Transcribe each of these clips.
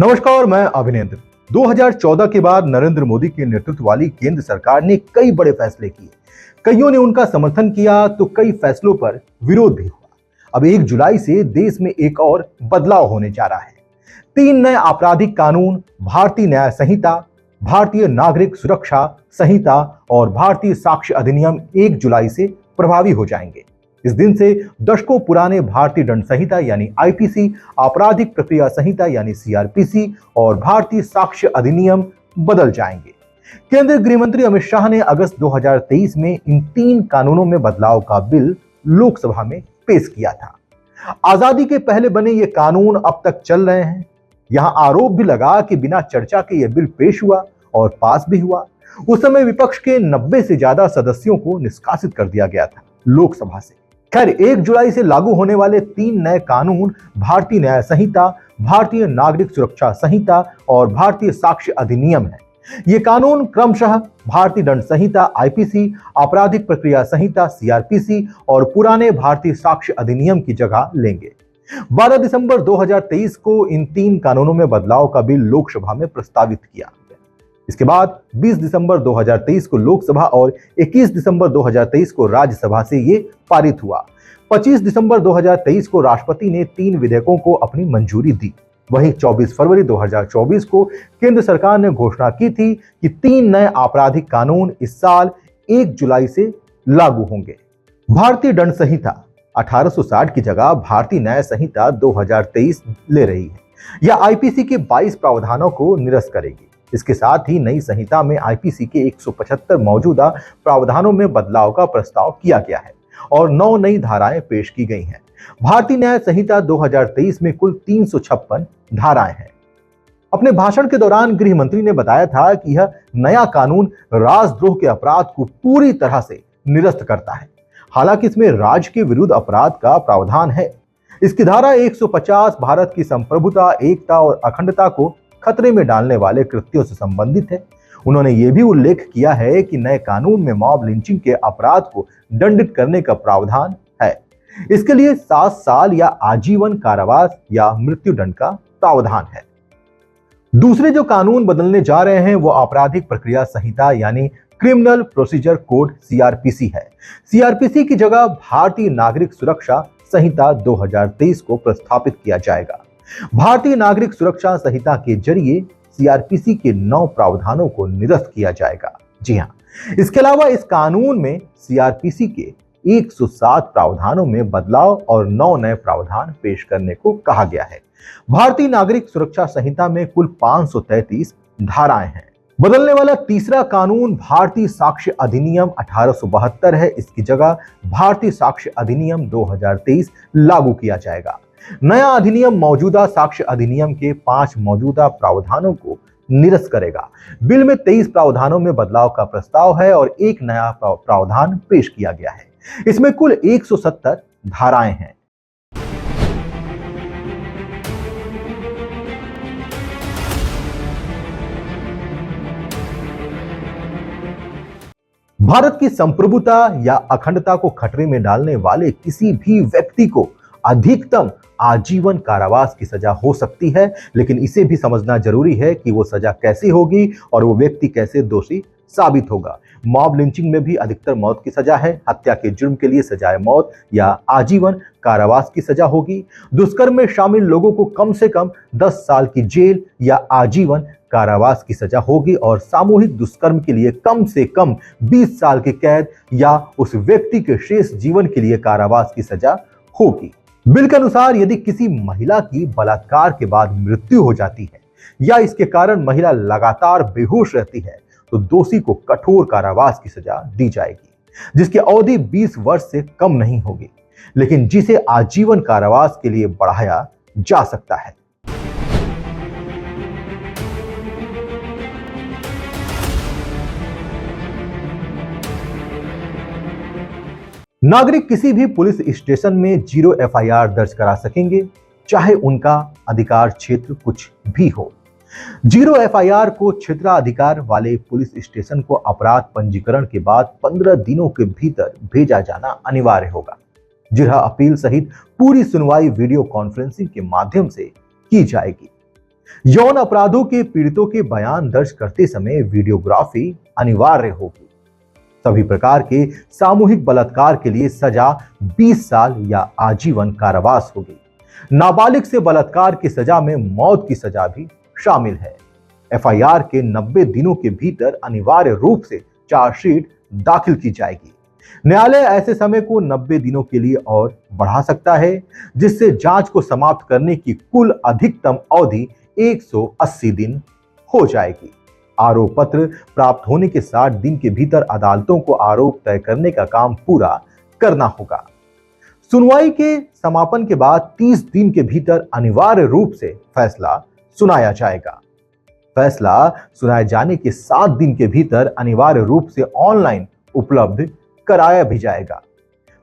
नमस्कार, मैं अभिनेंद्र। 2014 के बाद नरेंद्र मोदी के नेतृत्व वाली केंद्र सरकार ने कई बड़े फैसले किए। कईयों ने उनका समर्थन किया तो कई फैसलों पर विरोध भी हुआ। अब 1 जुलाई से देश में एक और बदलाव होने जा रहा है। 3 नए आपराधिक कानून, भारतीय न्याय संहिता, भारतीय नागरिक सुरक्षा संहिता और भारतीय साक्ष्य अधिनियम 1 जुलाई से प्रभावी हो जाएंगे। इस दिन से दशकों पुराने भारतीय दंड संहिता यानी आईपीसी, आपराधिक प्रक्रिया संहिता यानी सीआरपीसी और भारतीय साक्ष्य अधिनियम बदल जाएंगे। केंद्रीय गृह मंत्री अमित शाह ने अगस्त 2023 में इन 3 कानूनों में बदलाव का बिल लोकसभा में पेश किया था। आजादी के पहले बने ये कानून अब तक चल रहे हैं। यहां आरोप भी लगा कि बिना चर्चा के यह बिल पेश हुआ और पास भी हुआ। उस समय विपक्ष के 90 से ज्यादा सदस्यों को निष्कासित कर दिया गया था लोकसभा से। खैर, 1 जुलाई से लागू होने वाले 3 नए कानून भारतीय न्याय संहिता, भारतीय नागरिक सुरक्षा संहिता और भारतीय साक्ष्य अधिनियम है। ये कानून क्रमशः भारतीय दंड संहिता आईपीसी, आपराधिक प्रक्रिया संहिता सीआरपीसी और पुराने भारतीय साक्ष्य अधिनियम की जगह लेंगे। 12 दिसंबर 2023 को इन 3 कानूनों में बदलाव का बिल लोकसभा में प्रस्तावित किया। इसके बाद 20 दिसंबर 2023 को लोकसभा और 21 दिसंबर 2023 को राज्यसभा से ये पारित हुआ। 25 दिसंबर 2023 को राष्ट्रपति ने 3 विधेयकों को अपनी मंजूरी दी। वहीं 24 फरवरी 2024 को केंद्र सरकार ने घोषणा की थी कि 3 नए आपराधिक कानून इस साल 1 जुलाई से लागू होंगे। भारतीय दंड संहिता 1860 की जगह भारतीय न्याय संहिता 2023 ले रही है। यह आईपीसी के 22 प्रावधानों को निरस्त करेगी। इसके साथ ही नई संहिता में आईपीसी के 175 मौजूदा प्रावधानों में बदलाव का प्रस्ताव किया गया है और 9 नई धाराएं पेश की गई हैं। भारतीय न्याय संहिता 2023 में कुल 356 धाराएं हैं। अपने भाषण के दौरान गृह मंत्री ने बताया था कि यह नया कानून राजद्रोह के अपराध को पूरी तरह से निरस्त करता है। हालांकि इसमें राज्य के विरुद्ध अपराध का प्रावधान है। इसकी धारा 150 भारत की संप्रभुता, एकता और अखंडता को खतरे में डालने वाले कृत्यों से संबंधित है। उन्होंने यह भी उल्लेख किया है कि नए कानून में मॉब लिंचिंग के अपराध को दंडित करने का प्रावधान है। इसके लिए 7 साल या आजीवन कारावास या मृत्यु दंड का प्रावधान है। दूसरे जो कानून बदलने जा रहे हैं वो आपराधिक प्रक्रिया संहिता यानी क्रिमिनल प्रोसीजर कोड सीआरपीसी है। सीआरपीसी की जगह भारतीय नागरिक सुरक्षा संहिता 2023 को प्रस्तावित किया जाएगा। भारतीय नागरिक सुरक्षा संहिता के जरिए सीआरपीसी के 9 प्रावधानों को निरस्त किया जाएगा। जी हां, इसके अलावा इस कानून में सीआरपीसी के 107 प्रावधानों में बदलाव और 9 नए प्रावधान पेश करने को कहा गया है। भारतीय नागरिक सुरक्षा संहिता में कुल 533 धाराएं हैं। बदलने वाला तीसरा कानून भारतीय साक्ष्य अधिनियम 1872 है। इसकी जगह भारतीय साक्ष्य अधिनियम 2023 लागू किया जाएगा। नया अधिनियम मौजूदा साक्ष्य अधिनियम के 5 मौजूदा प्रावधानों को निरस्त करेगा। बिल में 23 प्रावधानों में बदलाव का प्रस्ताव है और एक नया प्रावधान पेश किया गया है। इसमें कुल 170 धाराएं हैं। भारत की संप्रभुता या अखंडता को खतरे में डालने वाले किसी भी व्यक्ति को अधिकतम आजीवन कारावास की सजा हो सकती है, लेकिन इसे भी समझना जरूरी है कि वो सजा कैसी होगी और वो व्यक्ति कैसे दोषी साबित होगा। मॉब लिंचिंग में भी अधिकतर मौत की सजा है। हत्या के जुर्म के लिए सजाए मौत या आजीवन कारावास की सजा होगी। दुष्कर्म में शामिल लोगों को कम से कम 10 साल की जेल या आजीवन कारावास की सजा होगी और सामूहिक दुष्कर्म के लिए कम से कम 20 साल की कैद या उस व्यक्ति के शेष जीवन के लिए कारावास की सजा होगी। बिल के अनुसार यदि किसी महिला की बलात्कार के बाद मृत्यु हो जाती है या इसके कारण महिला लगातार बेहोश रहती है तो दोषी को कठोर कारावास की सजा दी जाएगी, जिसकी अवधि 20 वर्ष से कम नहीं होगी, लेकिन जिसे आजीवन कारावास के लिए बढ़ाया जा सकता है। नागरिक किसी भी पुलिस स्टेशन में 0 एफआईआर दर्ज करा सकेंगे, चाहे उनका अधिकार क्षेत्र कुछ भी हो। 0 एफआईआर को क्षेत्राधिकार वाले पुलिस स्टेशन को अपराध पंजीकरण के बाद 15 दिनों के भीतर भेजा जाना अनिवार्य होगा। जिरह अपील सहित पूरी सुनवाई वीडियो कॉन्फ्रेंसिंग के माध्यम से की जाएगी। यौन अपराधों के पीड़ितों के बयान दर्ज करते समय वीडियोग्राफी अनिवार्य होगी। सभी प्रकार के सामूहिक बलात्कार के लिए सजा 20 साल या आजीवन कारावास होगी। नाबालिग से बलात्कार की सजा में मौत की सजा भी शामिल है। एफआईआर के 90 दिनों के भीतर अनिवार्य रूप से चार्जशीट दाखिल की जाएगी। न्यायालय ऐसे समय को 90 दिनों के लिए और बढ़ा सकता है, जिससे जांच को समाप्त करने की कुल अधिकतम अवधि 180 दिन हो जाएगी। आरोप पत्र प्राप्त होने के 60 दिन के भीतर अदालतों को आरोप तय करने का काम पूरा करना होगा। सुनवाई के समापन के बाद 30 दिन के भीतर अनिवार्य रूप से फैसला सुनाया जाएगा। फैसला सुनाए जाने के 7 दिन के भीतर अनिवार्य रूप से ऑनलाइन उपलब्ध कराया भी जाएगा।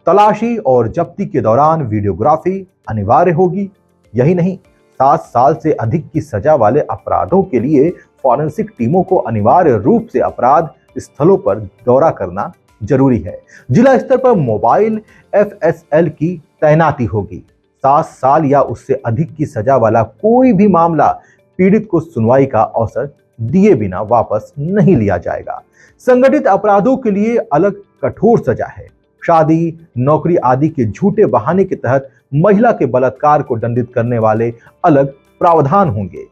तलाशी और जब्ती के दौरान वीडियोग्राफी अनिवार्य होगी। यही नहीं, 7 साल से अधिक की सजा वाले अपराधों के लिए फॉरेंसिक टीमों को अनिवार्य रूप से अपराध स्थलों पर दौरा करना जरूरी है। जिला स्तर पर मोबाइल एफएसएल की तैनाती होगी। 7 साल या उससे अधिक की सजा वाला कोई भी मामला पीड़ित को सुनवाई का अवसर दिए बिना वापस नहीं लिया जाएगा। संगठित अपराधों के लिए अलग कठोर सजा है। शादी, नौकरी आदि के झूठे बहाने के तहत महिला के बलात्कार को दंडित करने वाले अलग प्रावधान होंगे।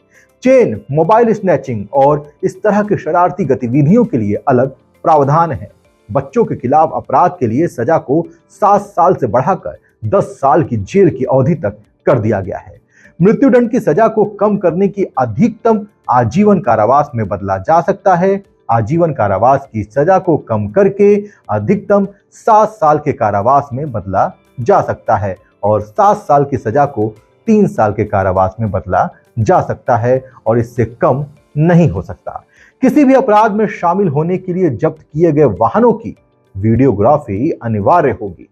चेन, मोबाइल स्नैचिंग और इस तरह के शरारती गतिविधियों के लिए अलग प्रावधान है। बच्चों के खिलाफ अपराध के लिए सजा को 7 साल से बढ़ाकर 10 साल की जेल की अवधि तक कर दिया गया है। मृत्युदंड की सजा को कम करने की अधिकतम आजीवन कारावास में बदला जा सकता है। आजीवन कारावास की सजा को कम करके अधिकतम 7 साल के कारावास में बदला जा सकता है और 7 साल की सजा को 3 साल के कारावास में बदला जा सकता है और इससे कम नहीं हो सकता। किसी भी अपराध में शामिल होने के लिए जब्त किए गए वाहनों की वीडियोग्राफी अनिवार्य होगी।